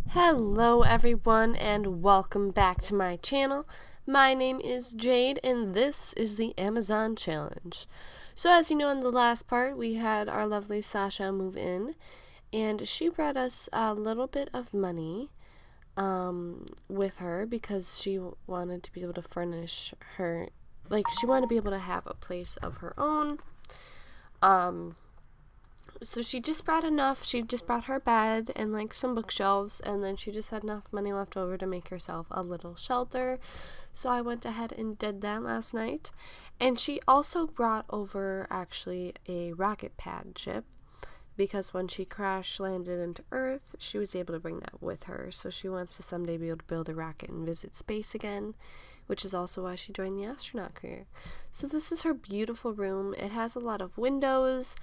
Hello everyone and welcome back to my channel. My name is Jade and this is the Amazon Challenge. So as you know, in the last part we had our lovely Sasha move in and she brought us a little bit of money with her because she wanted to be able to furnish her, she wanted to be able to have a place of her own. So she just brought enough. She just brought her bed and some bookshelves, and then she just had enough money left over to make herself a little shelter. So I went ahead and did that last night. And she also brought over actually a rocket pad ship because when she crash landed into Earth, she was able to bring that with her. So she wants to someday be able to build a rocket and visit space again, which is also why she joined the astronaut career. So this is her beautiful room. It has a lot of windows,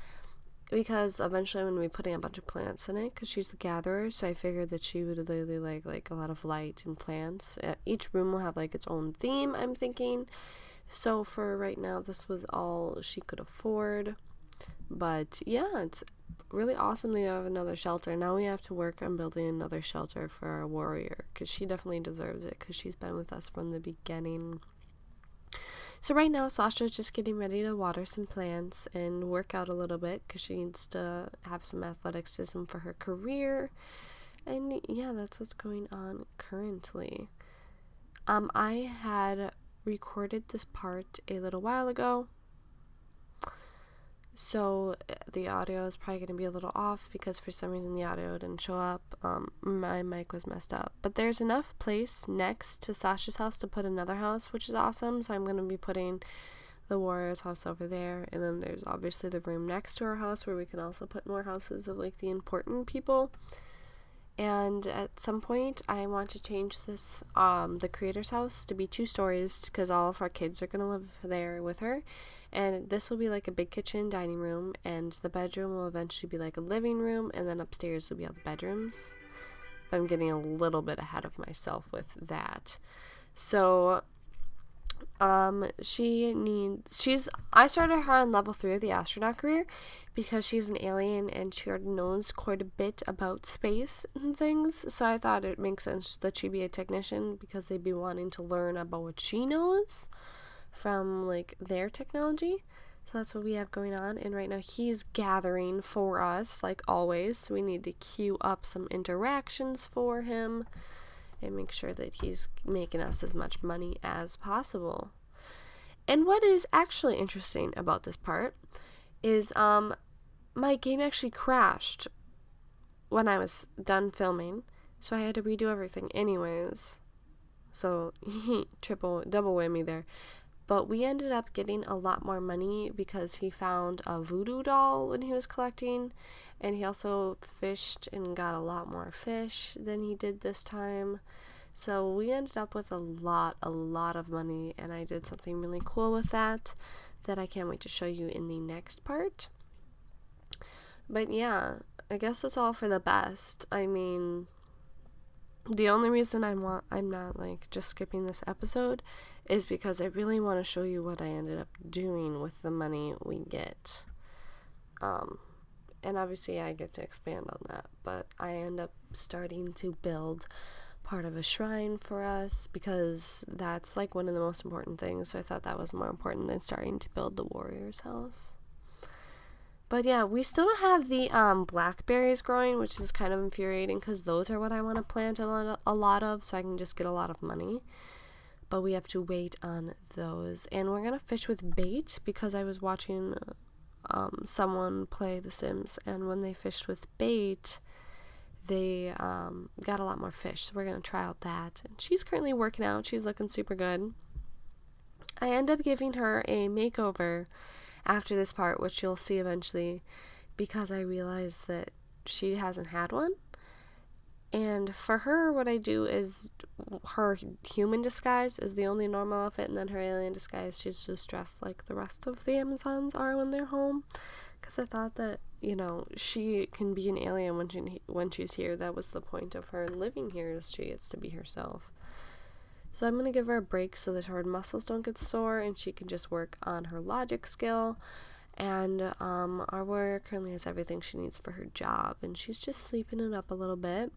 because eventually I'm going to be putting a bunch of plants in it because she's the gatherer, so I figured that she would really like a lot of light and plants. Each room will have its own theme, I'm thinking. So for right now, this was all she could afford. But yeah, it's really awesome that you have another shelter. Now we have to work on building another shelter for our warrior because she definitely deserves it because she's been with us from the beginning. So right now, Sasha's just getting ready to water some plants and work out a little bit because she needs to have some athleticism for her career. And yeah, that's what's going on currently. I had recorded this part a little while ago, so the audio is probably going to be a little off because for some reason the audio didn't show up. My mic was messed up. But there's enough place next to Sasha's house to put another house, which is awesome. So I'm going to be putting the warrior's house over there. And then there's obviously the room next to our house where we can also put more houses of the important people. And at some point, I want to change this, the creator's house to be 2 stories because all of our kids are going to live there with her. And this will be a big kitchen, dining room, and the bedroom will eventually be a living room, and then upstairs will be all the bedrooms. But I'm getting a little bit ahead of myself with that. So, I started her on level 3 of the astronaut career because she's an alien and she already knows quite a bit about space and things. So I thought it makes sense that she be a technician because they'd be wanting to learn about what she knows from their technology. So that's what we have going on. And right now he's gathering for us like always. So we need to queue up some interactions for him and make sure that he's making us as much money as possible. And what is actually interesting about this part is my game actually crashed when I was done filming, so I had to redo everything anyways. So double whammy there. But we ended up getting a lot more money because he found a voodoo doll when he was collecting, and he also fished and got a lot more fish than he did this time. So we ended up with a lot of money, and I did something really cool with that I can't wait to show you in the next part. But yeah, I guess it's all for the best. I mean, the only reason I'm not just skipping this episode is because I really want to show you what I ended up doing with the money we get. And obviously I get to expand on that, but I end up starting to build part of a shrine for us because that's one of the most important things. So I thought that was more important than starting to build the warrior's house. But yeah, we still don't have the blackberries growing, which is kind of infuriating because those are what I want to plant a lot of so I can just get a lot of money. But we have to wait on those. And we're going to fish with bait because I was watching someone play The Sims, and when they fished with bait, they got a lot more fish. So we're going to try out that. And she's currently working out. She's looking super good. I end up giving her a makeover after this part, which you'll see eventually, because I realized that she hasn't had one. And for her, what I do is her human disguise is the only normal outfit, and then her alien disguise, she's just dressed like the rest of the Amazons are when they're home. Because I thought that, she can be an alien when she's here. That was the point of her living here, is she gets to be herself. So I'm going to give her a break so that her muscles don't get sore and she can just work on her logic skill. And our warrior currently has everything she needs for her job, and she's just sleeping it up a little bit.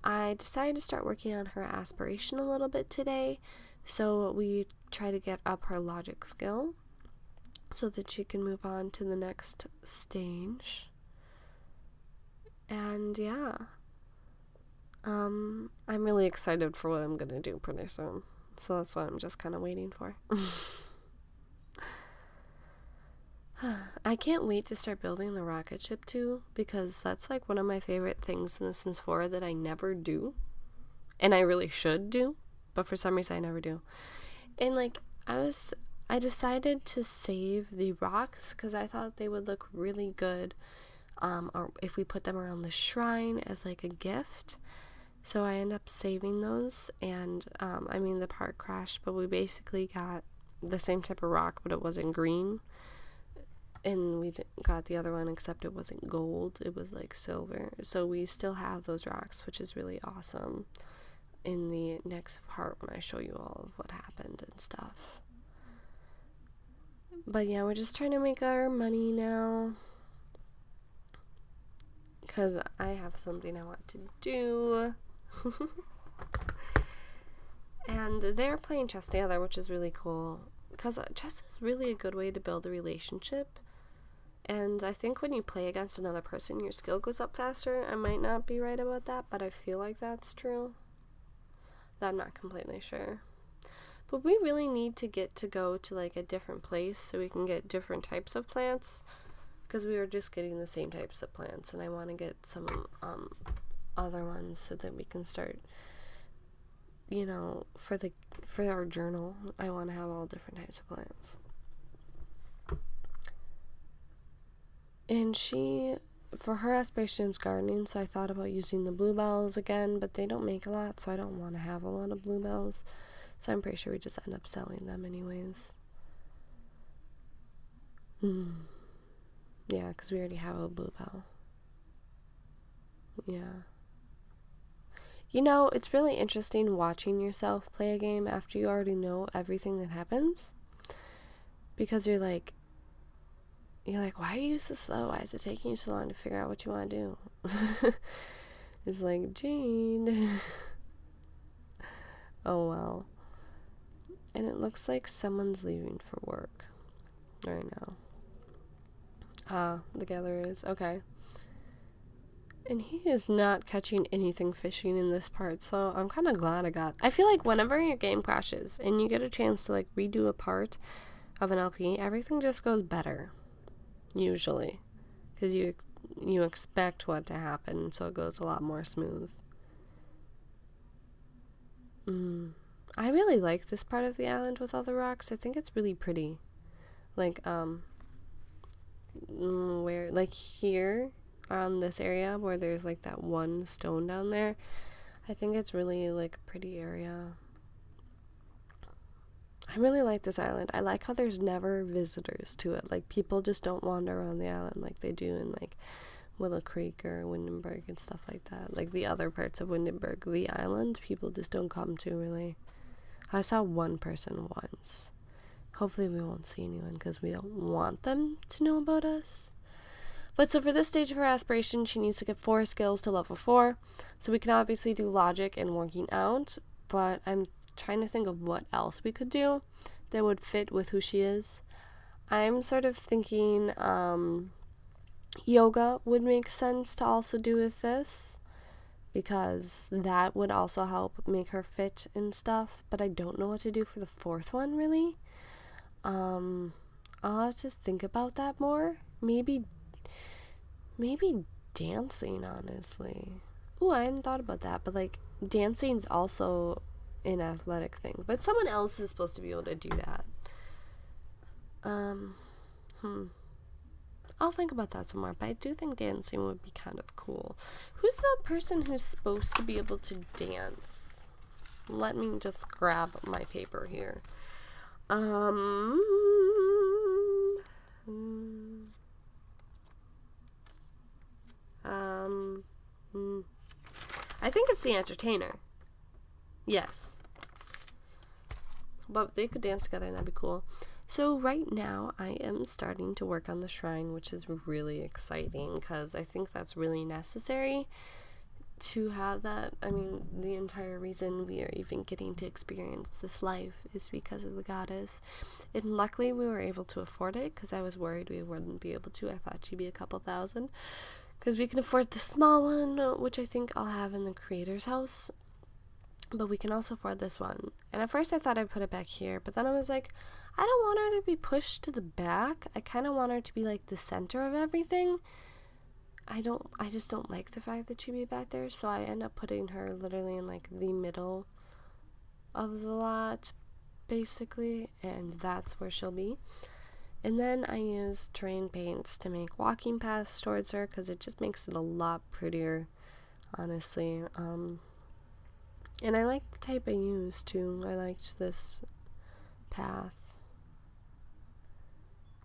I decided to start working on her aspiration a little bit today, so we try to get up her logic skill so that she can move on to the next stage. And yeah, I'm really excited for what I'm gonna do pretty soon, so that's what I'm just kind of waiting for. I can't wait to start building the rocket ship too, because that's like one of my favorite things in The Sims 4 that I never do, and I really should do, but for some reason I never do. And like I decided to save the rocks because I thought they would look really good or if we put them around the shrine as like a gift. So I ended up saving those, and the part crashed, but we basically got the same type of rock, but it wasn't green. And we got the other one, except it wasn't gold, it was like silver. So we still have those rocks, which is really awesome, in the next part when I show you all of what happened and stuff. But yeah, we're just trying to make our money now, because I have something I want to do. And they're playing chess together, which is really cool, because chess is really a good way to build a relationship. And I think when you play against another person, your skill goes up faster. I might not be right about that, but I feel like that's true. I'm not completely sure. But we really need to go to like a different place so we can get different types of plants, because we were just getting the same types of plants, and I want to get some other ones so that we can start, for our journal, I want to have all different types of plants. And for her aspiration is gardening, so I thought about using the bluebells again, but they don't make a lot, so I don't want to have a lot of bluebells. So I'm pretty sure we just end up selling them anyways. Yeah, because we already have a bluebell. Yeah. It's really interesting watching yourself play a game after you already know everything that happens. Because you're like, why are you so slow? Why is it taking you so long to figure out what you want to do? It's like, Jane. Oh, well. And it looks like someone's leaving for work right now. The gatherer is. Okay. And he is not catching anything fishing in this part, so I'm kind of glad I feel like whenever your game crashes and you get a chance to like redo a part of an LP, everything just goes better. Usually. Because you expect what to happen, so it goes a lot more smooth. I really like this part of the island with all the rocks. I think it's really pretty. Like, where, like here on this area where there's like that one stone down there, I think it's really like a pretty area. I really like this island. I like how there's never visitors to it. Like, people just don't wander around the island like they do in like Willow Creek or Windenburg and stuff like that. Like the other parts of Windenburg, the island, people just don't come to really. I saw one person once. Hopefully we won't see anyone because we don't want them to know about us. But so for this stage of her aspiration, she needs to get 4 skills to level 4. So we can obviously do logic and working out, but I'm trying to think of what else we could do that would fit with who she is. I'm sort of thinking yoga would make sense to also do with this, because that would also help make her fit and stuff, but I don't know what to do for the 4th one really. I'll have to think about that more. Maybe dancing, honestly. Ooh, I hadn't thought about that, but like dancing's also an athletic thing, but someone else is supposed to be able to do that. I'll think about that some more, but I do think dancing would be kind of cool. Who's the person who's supposed to be able to dance? Let me just grab my paper here. I think it's the entertainer. Yes. But they could dance together and that'd be cool. So right now I am starting to work on the shrine, which is really exciting because I think that's really necessary. to have that. I mean, the entire reason we are even getting to experience this life is because of the goddess. And luckily we were able to afford it, because I was worried we wouldn't be able to. I thought she'd be a couple thousand, because we can afford the small one, which I think I'll have in the creator's house, but we can also afford this one. And at first I thought I'd put it back here, but then I was like, I don't want her to be pushed to the back. I kind of want her to be like the center of everything. I just don't like the fact that she'd be back there, so I end up putting her literally in like the middle of the lot, basically, and that's where she'll be. And then I use terrain paints to make walking paths towards her, because it just makes it a lot prettier, honestly. And I like the type I used too. I liked this path.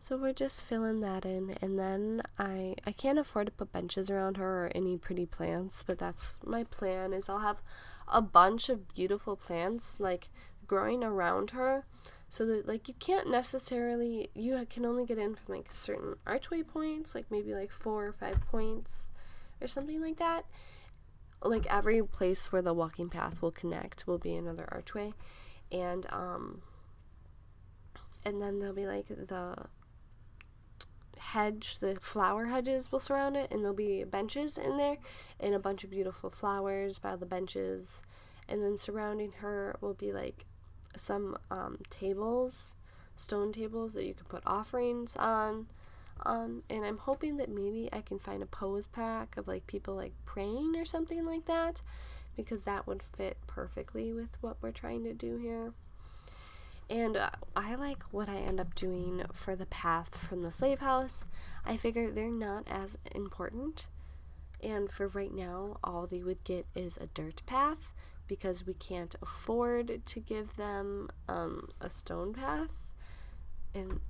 So we're just filling that in, and then I can't afford to put benches around her or any pretty plants, but that's my plan, is I'll have a bunch of beautiful plants like growing around her, so that like you can't necessarily, you can only get in from like certain archway points, like maybe like 4 or 5 points or something like that. Like every place where the walking path will connect will be another archway, and then there'll be like the hedge, the flower hedges will surround it, and there'll be benches in there and a bunch of beautiful flowers by the benches, and then surrounding her will be like some tables, stone tables that you can put offerings on, and I'm hoping that maybe I can find a pose pack of like people like praying or something like that, because that would fit perfectly with what we're trying to do here. And I like what I end up doing for the path from the slave house. I figure they're not as important, and for right now all they would get is a dirt path, because we can't afford to give them a stone path. And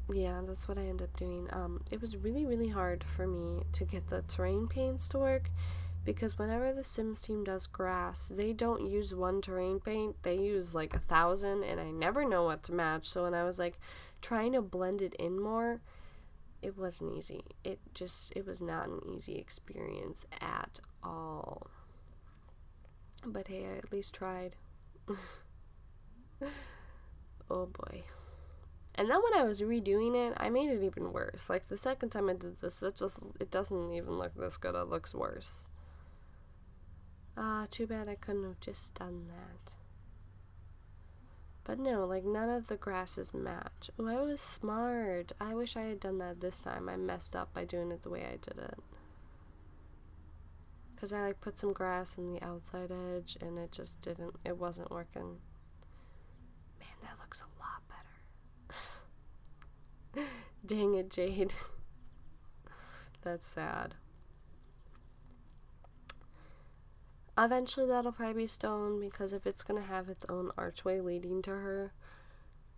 yeah, that's what I end up doing. It was really hard for me to get the terrain paints to work, because whenever the Sims team does grass, they don't use one terrain paint, they use like 1,000, and I never know what to match. So when I was like trying to blend it in more, it wasn't easy. It was not an easy experience at all. But hey, I at least tried. Oh boy. And then when I was redoing it, I made it even worse. Like the second time I did this, it doesn't even look this good, it looks worse. Too bad I couldn't have just done that. But no, like none of the grasses match. Oh, I was smart. I wish I had done that this time. I messed up by doing it the way I did it. Because I like put some grass in the outside edge, and it wasn't working. Man, that looks a lot better. Dang it, Jade. That's sad. Eventually that'll probably be stone, because if it's gonna have its own archway leading to her,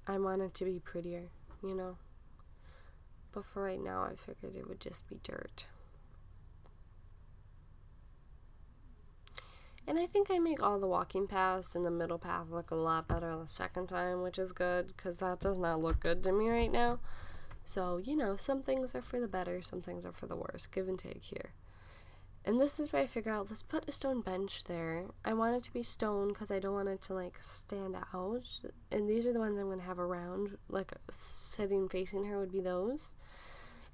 I want it to be prettier, you know? But for right now, I figured it would just be dirt. And I think I make all the walking paths and the middle path look a lot better the second time, which is good, because that does not look good to me right now. So, you know, some things are for the better, some things are for the worse. Give and take here. And this is where I figure out, let's put a stone bench there. I want it to be stone because I don't want it to, like, stand out. And these are the ones I'm going to have around, like, sitting facing her would be those.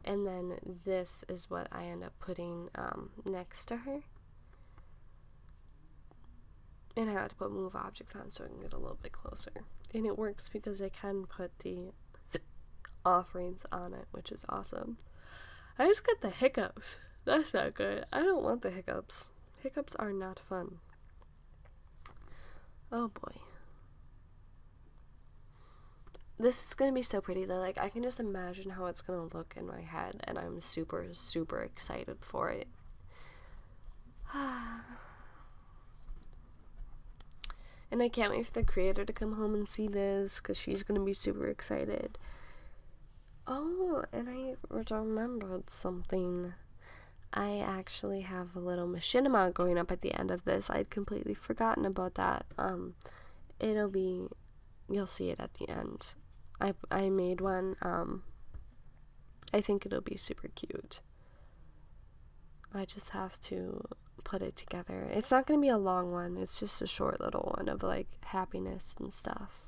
And then this is what I end up putting next to her. And I had to put move objects on so I can get a little bit closer. And it works because I can put the offerings on it, which is awesome. I just got the hiccups. That's not good. I don't want the hiccups. Hiccups are not fun. Oh boy. This is gonna be so pretty though. Like, I can just imagine how it's gonna look in my head, and I'm super excited for it. And I can't wait for the creator to come home and see this, because she's gonna be super excited. Oh, and I remembered something. I actually have a little machinima going up at the end of this. I'd completely forgotten about that. You'll see it at the end. I made one. I think it'll be super cute. I just have to put it together. It's not going to be a long one. It's just a short little one of like happiness and stuff.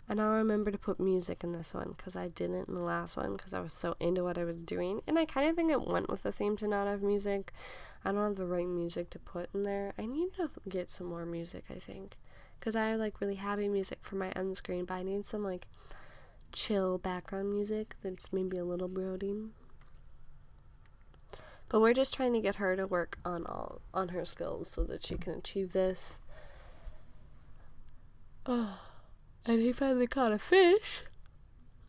And I'll remember to put music in this one because I didn't in the last one because I was so into what I was doing. And I kind of think it went with the theme to not have music. I don't have the right music to put in there. I need to get some more music, I think. Because I have like really happy music for my end screen, but I need some like chill background music that's maybe a little brooding. But we're just trying to get her to work on her skills so that she can achieve this. Oh. And he finally caught a fish.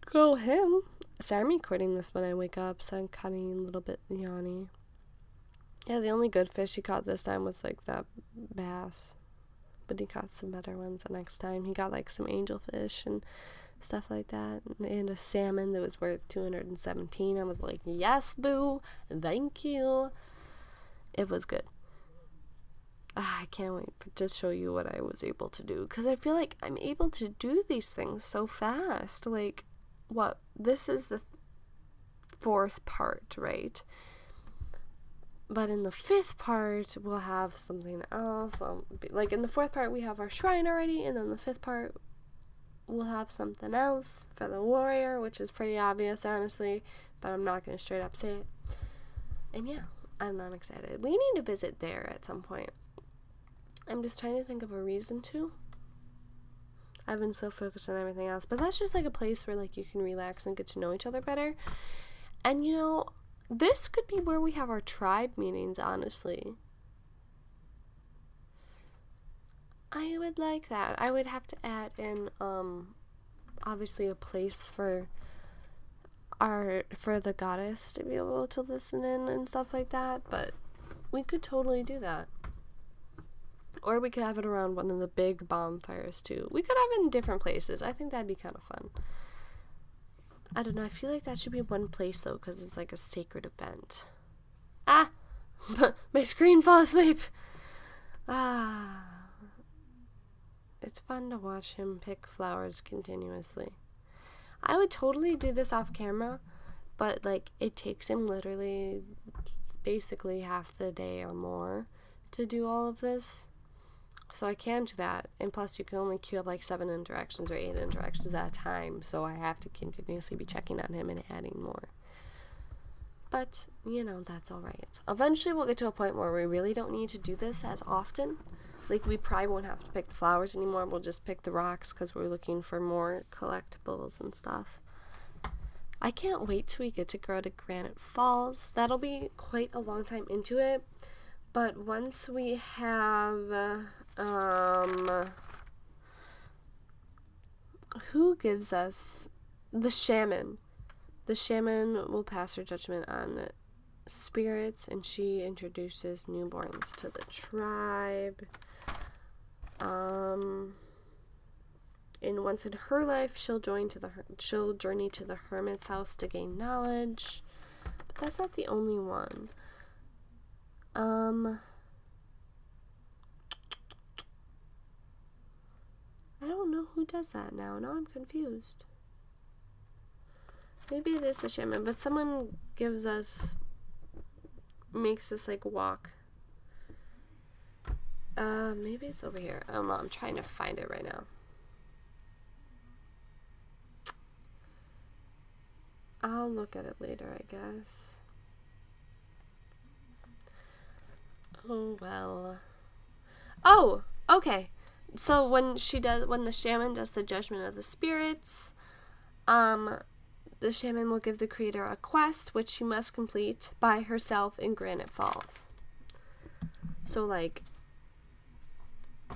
Go him. So I'm recording this when I wake up, so I'm cutting a little bit yawny. Yeah, the only good fish he caught this time was like that bass. But he caught some better ones the next time. He got like some angelfish and stuff like that. And a salmon that was worth $217. I was like, yes, boo. Thank you. It was good. I can't wait to show you what I was able to do, because I feel like I'm able to do these things so fast. Like, what? This is the fourth part, right? But in the fifth part, we'll have something else. Like, in the fourth part, we have our shrine already, and then the fifth part, we'll have something else for the warrior, which is pretty obvious, honestly, but I'm not going to straight up say it. And yeah, I'm excited. We need to visit there at some point. I'm just trying to think of a reason to. I've been so focused on everything else. But that's just like a place where like you can relax and get to know each other better. And you know, this could be where we have our tribe meetings, honestly. I would like that. I would have to add in obviously a place for the goddess to be able to listen in and stuff like that, but we could totally do that. Or we could have it around one of the big bonfires, too. We could have it in different places. I think that'd be kind of fun. I don't know. I feel like that should be one place, though, because it's like a sacred event. Ah! My screen fell asleep! Ah. It's fun to watch him pick flowers continuously. I would totally do this off camera, but, like, it takes him literally basically half the day or more to do all of this. So I can do that, and plus you can only queue up like 7 interactions or 8 interactions at a time, so I have to continuously be checking on him and adding more. But, you know, that's alright. Eventually we'll get to a point where we really don't need to do this as often. Like, we probably won't have to pick the flowers anymore, we'll just pick the rocks because we're looking for more collectibles and stuff. I can't wait till we get to go to Granite Falls. That'll be quite a long time into it. But once we have, who gives us the shaman? The shaman will pass her judgment on spirits, and she introduces newborns to the tribe. And once in her life, she'll journey to the hermit's house to gain knowledge. But that's not the only one. I don't know who does that now. Now I'm confused. Maybe it is the shaman, but someone makes us like walk. Maybe it's over here. I don't know. I'm trying to find it right now. I'll look at it later, I guess. Oh, well. Oh, okay. So when the shaman does the judgment of the spirits, the shaman will give the creator a quest, which she must complete by herself in Granite Falls. So, like,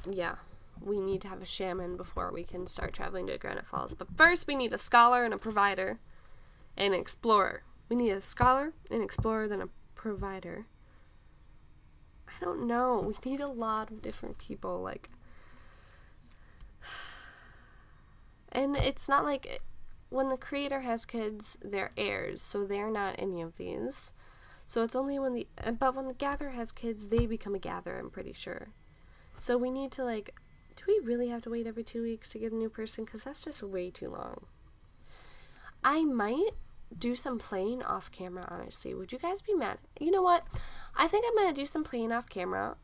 yeah, we need to have a shaman before we can start traveling to Granite Falls. But first, we need a scholar and a provider and an explorer. We need a scholar, an explorer, then a provider. I don't know. We need a lot of different people, like... And it's not like... When the creator has kids, they're heirs, so they're not any of these. So it's only when the gatherer has kids, they become a gatherer, I'm pretty sure. So we need to, like... Do we really have to wait every 2 weeks to get a new person? Because that's just way too long. I might do some playing off camera, honestly. Would you guys be mad? You know what? I think I'm going to do some playing off camera.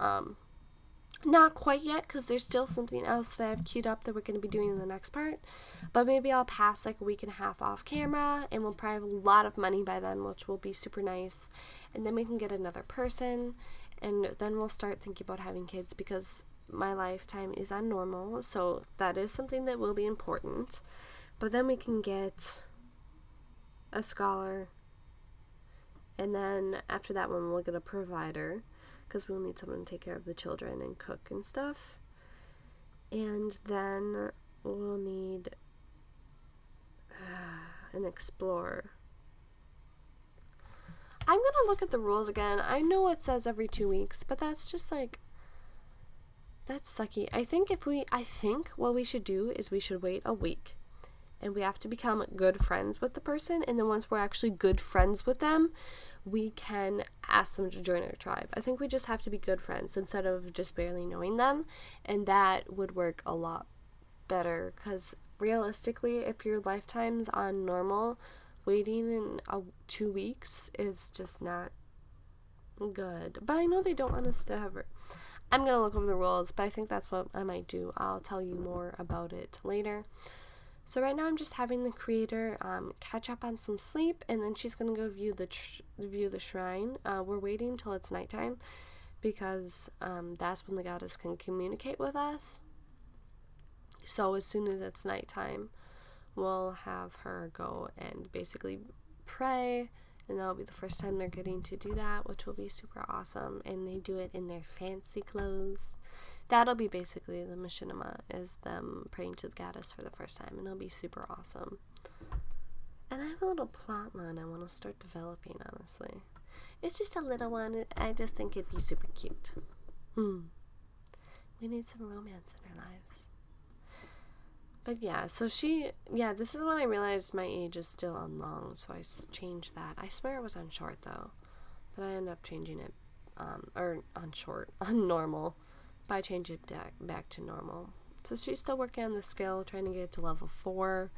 Not quite yet, because there's still something else that I have queued up that we're going to be doing in the next part. But maybe I'll pass like a week and a half off camera, and we'll probably have a lot of money by then, which will be super nice. And then we can get another person, and then we'll start thinking about having kids, because my lifetime is on normal, so that is something that will be important. But then we can get a scholar, and then after that one we'll get a provider, because we'll need someone to take care of the children and cook and stuff. And then we'll need an explorer. I'm gonna look at the rules again. I know it says every 2 weeks, but that's just like, that's sucky. I think what we should do is we should wait a week, and we have to become good friends with the person, and then once we're actually good friends with them, we can ask them to join our tribe. I think we just have to be good friends instead of just barely knowing them, and that would work a lot better, because realistically, if your lifetime's on normal, waiting in 2 weeks is just not good. But I know they don't want us to have her. I'm gonna look over the rules, but I think that's what I might do. I'll tell you more about it later. So right now I'm just having the creator catch up on some sleep, and then she's gonna go view the shrine. We're waiting until it's nighttime, because that's when the goddess can communicate with us. So as soon as it's nighttime, we'll have her go and basically pray, and that'll be the first time they're getting to do that, which will be super awesome. And they do it in their fancy clothes. That'll be basically the machinima, is them praying to the goddess for the first time, and it'll be super awesome. And I have a little plot line I want to start developing, honestly. It's just a little one. I just think it'd be super cute. We need some romance in our lives. But yeah, so this is when I realized my age is still on long, so I changed that. I swear it was on short, though, but I ended up changing it, on normal. But I changed it back to normal. So she's still working on the skill, trying to get to level 4,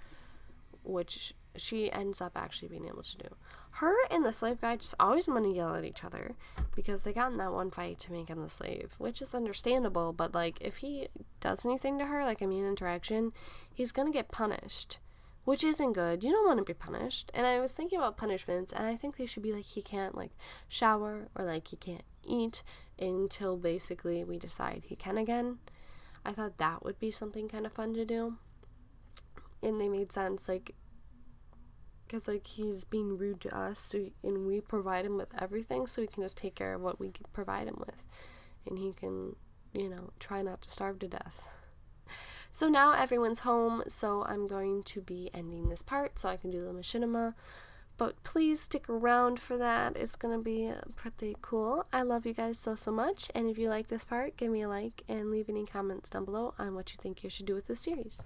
which she ends up actually being able to do. Her and the slave guy just always want to yell at each other, because they got in that one fight to make him the slave, which is understandable, but like, if he does anything to her, like a mean interaction, he's gonna get punished, which isn't good. You don't want to be punished. And I was thinking about punishments, and I think they should be like, he can't like shower, or like he can't eat until basically we decide he can again. I thought that would be something kind of fun to do, and they made sense, like, because like he's being rude to us, and we provide him with everything, so he can just take care of what we provide him with, and he can, try not to starve to death. So now everyone's home, so I'm going to be ending this part so I can do the machinima. But please stick around for that. It's going to be pretty cool. I love you guys so much. And if you like this part, give me a like and leave any comments down below on what you think you should do with this series.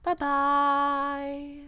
Bye-bye.